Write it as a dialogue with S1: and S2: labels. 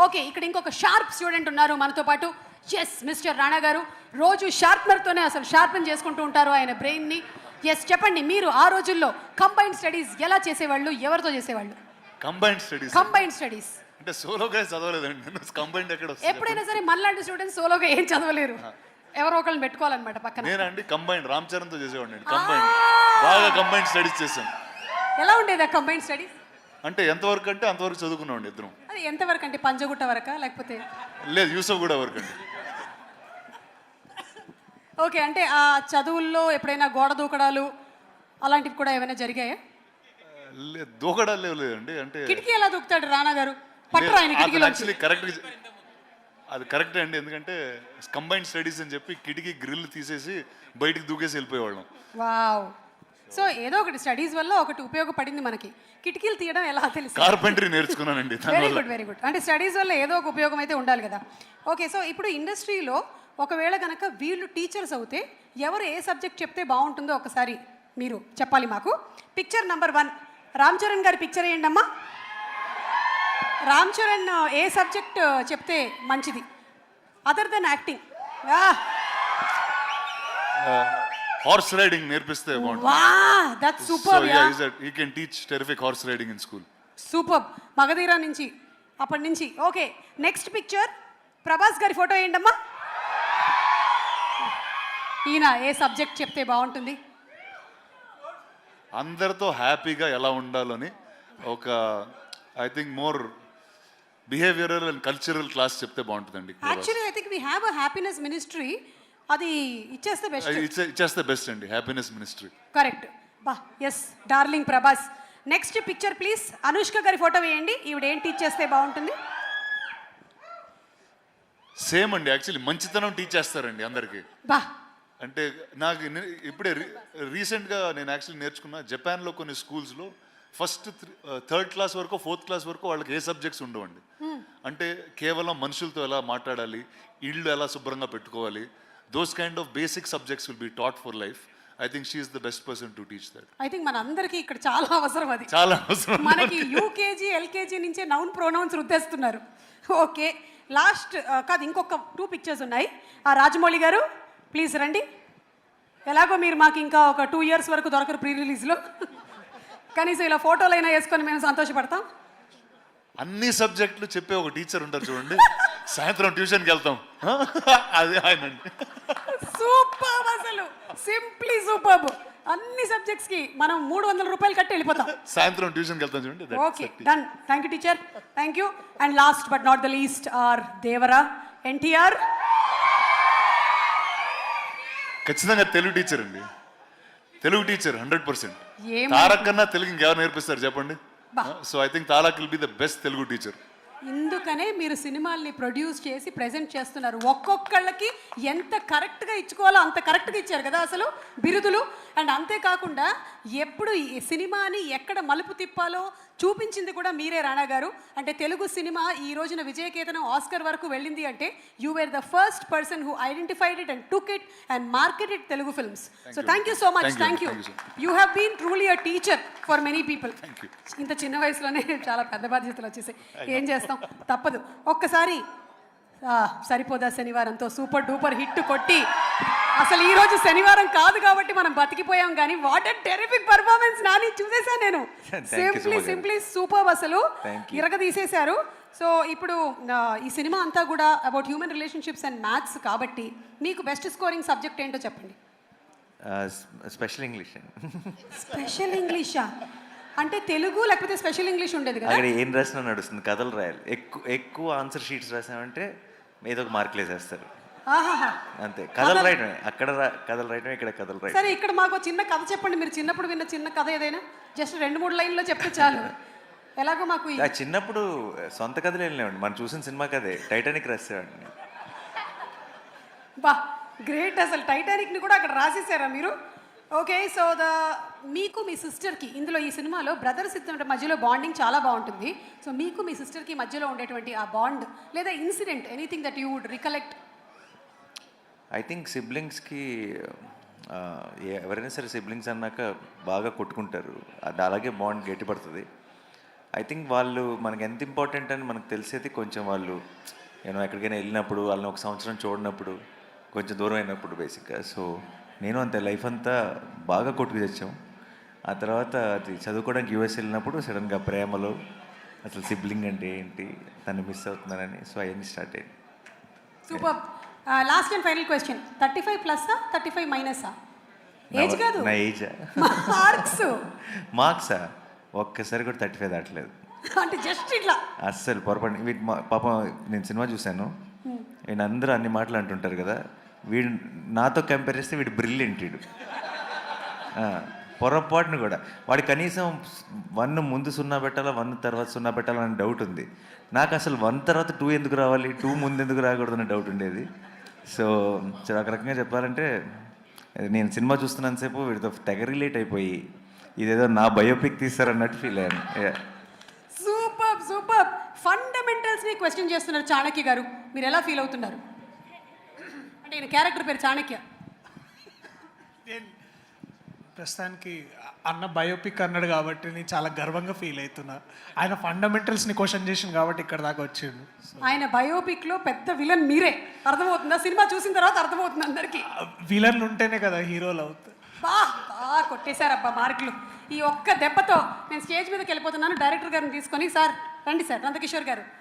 S1: Okay, ఇక్కడ ఇంకొక sharp student ఉన్నారు మనతో పాటు. ఎస్, మిస్టర్ రాణా గారు రోజు షార్ప్నర్తోనే అసలు షార్పెన్ చేసుకుంటూ ఉంటారు ఆయన బ్రెయిన్ని. ఎస్, చెప్పండి, మీరు ఆ రోజుల్లో కంబైన్డ్ స్టడీస్ ఎలా చేసేవాళ్ళు, ఎవరితో చేసేవాళ్ళు? కంబైన్డ్ స్టడీస్
S2: అంటే సోలోగా చదవలేదండి. కంబైన్డ్ ఎక్కడ వస్తుంది?
S1: ఎప్పుడైనా సరే మనలాంటి స్టూడెంట్స్ సోలోగా ఏం చదవలేరు, ఎవరో ఒకళ్ళని పెట్టుకోవాలన్నమాట పక్కన.
S2: నేనండి కంబైన్డ్ రామ్ చరణ్తో చేసేవాడిని. కంబైన్డ్ బాగా కంబైన్డ్ స్టడీస్ చేశాను.
S1: ఎలా ఉండేది ఆ కంబైన్డ్ స్టడీస్?
S2: అంటే ఎంతవరకు అంటే అంతవరకు చదువుకున్నామండి ఇద్దరం.
S1: అది ఎంతవరకు అంటే పంజగుట్ట వరకా లేకపోతే?
S2: లేదు, యూసఫ్ కూడా వరకు అండి.
S1: ఓకే, అంటే ఆ చదువుల్లో ఎప్పుడైనా గోడ దూకడాలు అలాంటివి కూడా ఏమైనా జరిగాయా?
S2: లేదు, దూకడాలు లేదండి. అంటే
S1: కిటికీ ఎలా దూకుతాడు రాణా గారు? పట్టరా ఆయన కిటికీలో?
S2: యాక్చువల్లీ కరెక్ట్, అది కరెక్టే అండి. ఎందుకంటే కంబైన్డ్ స్టడీస్ అని చెప్పి కిటికీ గ్రిల్ తీసేసి బయటికి దూకేసి వెళ్ళిపోయేవాళ్ళం.
S1: వావ్. సో ఏదో ఒకటి స్టడీస్ వల్ల ఒకటి ఉపయోగపడింది మనకి. కిటికీలు తీయడం ఎలా తెలుసు?
S2: కార్పెంటరీ నేర్చుకున్నానండి.
S1: Very good, very good. అంటే స్టడీస్ వల్ల ఏదో ఒక ఉపయోగం అయితే ఉండాలి కదా. ఓకే, సో ఇప్పుడు ఇండస్ట్రీలో ఒకవేళ కనుక వీళ్ళు టీచర్స్ అవుతే ఎవరు ఏ సబ్జెక్ట్ చెప్తే బాగుంటుందో ఒకసారి మీరు చెప్పాలి మాకు. పిక్చర్ నెంబర్ 1 రామ్ చరణ్ గారి పిక్చర్ వేయండి అమ్మా. రామ్ చరణ్ ఏ సబ్జెక్ట్ చెప్తే మంచిది other than acting?
S2: Horse riding నేర్పిస్తే బాగుంటుంది.
S1: Wow, that's super.
S2: He can teach terrific horse riding in school.
S1: Super. Magadheera నుంచి అప్పటి నుంచి. ఓకే, నెక్స్ట్ పిక్చర్ ప్రభాస్ గారి ఫోటో వేయండి అమ్మా. ఈయన ఏ సబ్జెక్ట్ చెప్తే బాగుంటుంది?
S2: అందరితో హ్యాపీగా ఎలా ఉండాలని ఒక I think more behavioural and cultural class చెప్తే బాగుంటుందండి.
S1: Actually I think we have a happiness ministry. అది ఇచ్చేస్తే బెస్ట్.
S2: ఇచ్చేస్తే బెస్ట్ అండి, హ్యాపీనెస్ మినిస్ట్రీ.
S1: కరెక్ట్. బా, yes, darling Prabhas. Next picture please. Anushka గారి ఫోటో వేయండి. ఈవిడ ఏం టీచ్ చేస్తే బాగుంటుంది?
S2: సేమ్ అండి, యాక్చువల్లీ మంచితనం టీచ్ చేస్తారండి అందరికీ.
S1: బా,
S2: అంటే నాకు ఇప్పుడే రీసెంట్గా నేను యాక్చువల్లీ నేర్చుకున్నా. జపాన్లో కొన్ని స్కూల్స్లో ఫస్ట్ 3rd క్లాస్ వరకు 4th క్లాస్ వరకు వాళ్ళకి ఏ సబ్జెక్ట్స్ ఉండవండి. అంటే కేవలం మనుషులతో ఎలా మాట్లాడాలి, ఇళ్ళు ఎలా శుభ్రంగా పెట్టుకోవాలి, those kind of basic subjects will be taught for life. I think she is the best person to teach that.
S1: I think మన అందరికీ ఇక్కడ చాలా అవసరం అది.
S2: చాలా అవసరం.
S1: మనకి యూకేజీ ఎల్కేజీ నుంచే నౌన్ ప్రొనౌన్స్ రుద్దేస్తున్నారు. ఓకే, లాస్ట్ కాదు, ఇంకొక 2 పిక్చర్స్ ఉన్నాయి. ఆ రాజమౌళి గారు ప్లీజ్ రండి. ఎలాగో మీరు మాకు ఇంకా ఒక 2 years వరకు దొరకరు ప్రీ రిలీజ్లో. కనీసం ఇలా ఫోటోలైనా వేసుకొని మేము సంతోషపడతాం.
S2: అన్ని సబ్జెక్టులు చెప్పే ఒక టీచర్ ఉంటారు చూడండి. సాయంత్రం ట్యూషన్కి వెళ్తాం, అదే ఆయన.
S1: సూపర్, అసలు సింప్లీ సూపర్. అన్ని సబ్జెక్ట్స్ కి మనం 300 రూపాయలు కట్టి వెళ్ళిపోతాం.
S2: సాయంత్రం ట్యూషన్కి వెళ్తాం చూడండి.
S1: Okay, done. Thank you teacher, thank you. And last but not the least are Devara NTR.
S2: ఖచ్చితంగా తెలుగు టీచర్ అండి. తెలుగు టీచర్ 100%. తారక్ కన్నా తెలుగు ఇంకెవరు నేర్పిస్తారు చెప్పండి? So I think Tarak will be the best Telugu teacher.
S1: ఇందుకనే మీరు సినిమాల్ని ప్రొడ్యూస్ చేసి ప్రెజెంట్ చేస్తున్నారు. ఒక్కొక్కళ్ళకి ఎంత కరెక్ట్గా ఇచ్చుకోవాలో అంత కరెక్ట్గా ఇచ్చారు కదా అసలు బిరుదులు. అండ్ అంతేకాకుండా ఎప్పుడు ఈ సినిమాని ఎక్కడ మలుపు తిప్పాలో చూపించింది కూడా మీరే రాణా గారు. అంటే తెలుగు సినిమా ఈ రోజున విజయకేతనం ఆస్కర్ వరకు వెళ్ళింది అంటే you were the first person who identified it and took it and marketed Telugu films. So thank you so much. Thank you. You have been truly a teacher for many people. ఇంత చిన్న వయసులోనే చాలా పెద్ద బాధ్యతలు వచ్చేసాయి. ఏం చేస్తాం, తప్పదు. ఒక్కసారి సరిపోదా శనివారంతో సూపర్ డూపర్ హిట్ కొట్టి, అసలు ఈ రోజు శనివారం కాదు కాబట్టి మనం బతికిపోయాం. కానీ what a terrific performance Nani, చూసేసాను నేను. సింప్లీ సూపర్, అసలు ఇరగదీసేశారు. సో ఇప్పుడు ఈ సినిమా అంతా కూడా about human relationships and maths కాబట్టి మీకు బెస్ట్ స్కోరింగ్ సబ్జెక్ట్ ఏంటో చెప్పండి.
S3: Special English.
S1: స్పెషల్ ఇంగ్లీషా? అంటే తెలుగు లేకపోతే స్పెషల్ ఇంగ్లీష్ ఉండేది కదా?
S3: అక్కడ ఏం రాసినా నడుస్తుంది, కథలు రాయాలి. ఎక్కువ ఆన్సర్ షీట్స్ రాసామంటే ఏదో ఒక మార్కులు వేసేస్తారు. అంతే, కథలు రాయటమే. అక్కడ కథలు రాయటమే, ఇక్కడ కథలు రాయటం.
S1: సరే, ఇక్కడ మాకు చిన్న కథ చెప్పండి. మీరు చిన్నప్పుడు విన్న చిన్న కథ ఏదైనా జస్ట్ 2-3 లైన్లో చెప్తే చాలు. ఎలాగో మాకు
S3: చిన్నప్పుడు సొంత కథలు వెళ్ళినామండి. మనం చూసిన సినిమా కథే, టైటానిక్ రాసేవాడిని.
S1: బా, గ్రేట్. అసలు టైటానిక్ని కూడా అక్కడ రాసేసారా మీరు? ఓకే, సో మీకు మీ సిస్టర్కి ఇందులో ఈ సినిమాలో బ్రదర్స్ ఇద్దరి మధ్యలో బాండింగ్ చాలా బాగుంటుంది. సో మీకు మీ సిస్టర్కి మధ్యలో ఉండేటువంటి ఆ బాండ్ లేదా incident, anything that you would recollect?
S3: I think సిబ్లింగ్స్కి ఎవరైనా సరే సిబ్లింగ్స్ అన్నాక బాగా కొట్టుకుంటారు. అది అలాగే బాండ్ గట్టిపడుతుంది. ఐ థింక్ వాళ్ళు మనకి ఎంత ఇంపార్టెంట్ అని మనకు తెలిసేది కొంచెం వాళ్ళు నేను ఎక్కడికైనా వెళ్ళినప్పుడు వాళ్ళని ఒక సంవత్సరం చూడనప్పుడు కొంచెం దూరం అయినప్పుడు బేసిక్గా. సో నేను అంతే లైఫ్ అంతా బాగా కొట్టుకు తెచ్చాం. ఆ తర్వాత అది చదువుకోవడానికి యూఎస్ వెళ్ళినప్పుడు సడన్గా ప్రేమలో అసలు సిబ్లింగ్ అంటే ఏంటి, తను మిస్ అవుతున్నానని, సో అవన్నీ స్టార్ట్ అయ్యింది.
S1: Super. Last and final question, 35 ప్లస్సా 35 మైనసా? ఏజ్ కాదు,
S3: నా ఏజా? మార్క్సా? ఒక్కసారి కూడా 35 దాటలేదు.
S1: అంటే జస్ట్ ఇట్లా
S3: అస్సలు పొరపాటు. వీటి పాపం నేను సినిమా చూశాను, వీడు అందరూ అన్ని మాటలు అంటుంటారు కదా, వీడు నాతో కంపేర్ చేస్తే వీడు బ్రిలియంట్. వీడు పొరపాటును కూడా వాడు కనీసం 1 ముందు 0 పెట్టాలా 1 తర్వాత 0 పెట్టాలని డౌట్ ఉంది. నాకు అసలు 1 తర్వాత 2 ఎందుకు రావాలి, 2 ముందు ఎందుకు రాకూడదని డౌట్ ఉండేది. సో ఒక రకంగా చెప్పాలంటే నేను సినిమా చూస్తున్నంతసేపు వీడితో తెగ రిలేట్ అయిపోయి ఇదేదో నా బయోపిక్ తీస్తారన్నట్టు ఫీల్ అయ్యాను.
S1: Super super. ఫండమెంటల్స్ని క్వశ్చన్ చేస్తున్నారు చాణక్య గారు, మీరు ఎలా ఫీల్ అవుతున్నారు? అంటే ఈయన క్యారెక్టర్ పేరు చాణక్య.
S4: నేను ప్రస్తుతానికి అన్న బయోపిక్ అన్నాడు కాబట్టి నేను చాలా గర్వంగా ఫీల్ అవుతున్నా. ఆయన ఫండమెంటల్స్ని క్వశ్చన్ చేసింది కాబట్టి ఇక్కడ దాకా వచ్చిండు.
S1: ఆయన బయోపిక్లో పెద్ద విలన్ మీరే, అర్థమవుతుందా? సినిమా చూసిన తర్వాత అర్థమవుతుంది అందరికీ.
S4: విలన్లు ఉంటేనే కదా హీరోలు అవుతారు.
S1: బాగా కొట్టేశారబ్బా మార్కులు. ఈ ఒక్క దెబ్బతో నేను స్టేజ్ మీదకి వెళ్ళిపోతున్నాను. డైరెక్టర్ గారిని తీసుకొని, సార్ రండి సార్, నందకిషోర్ గారు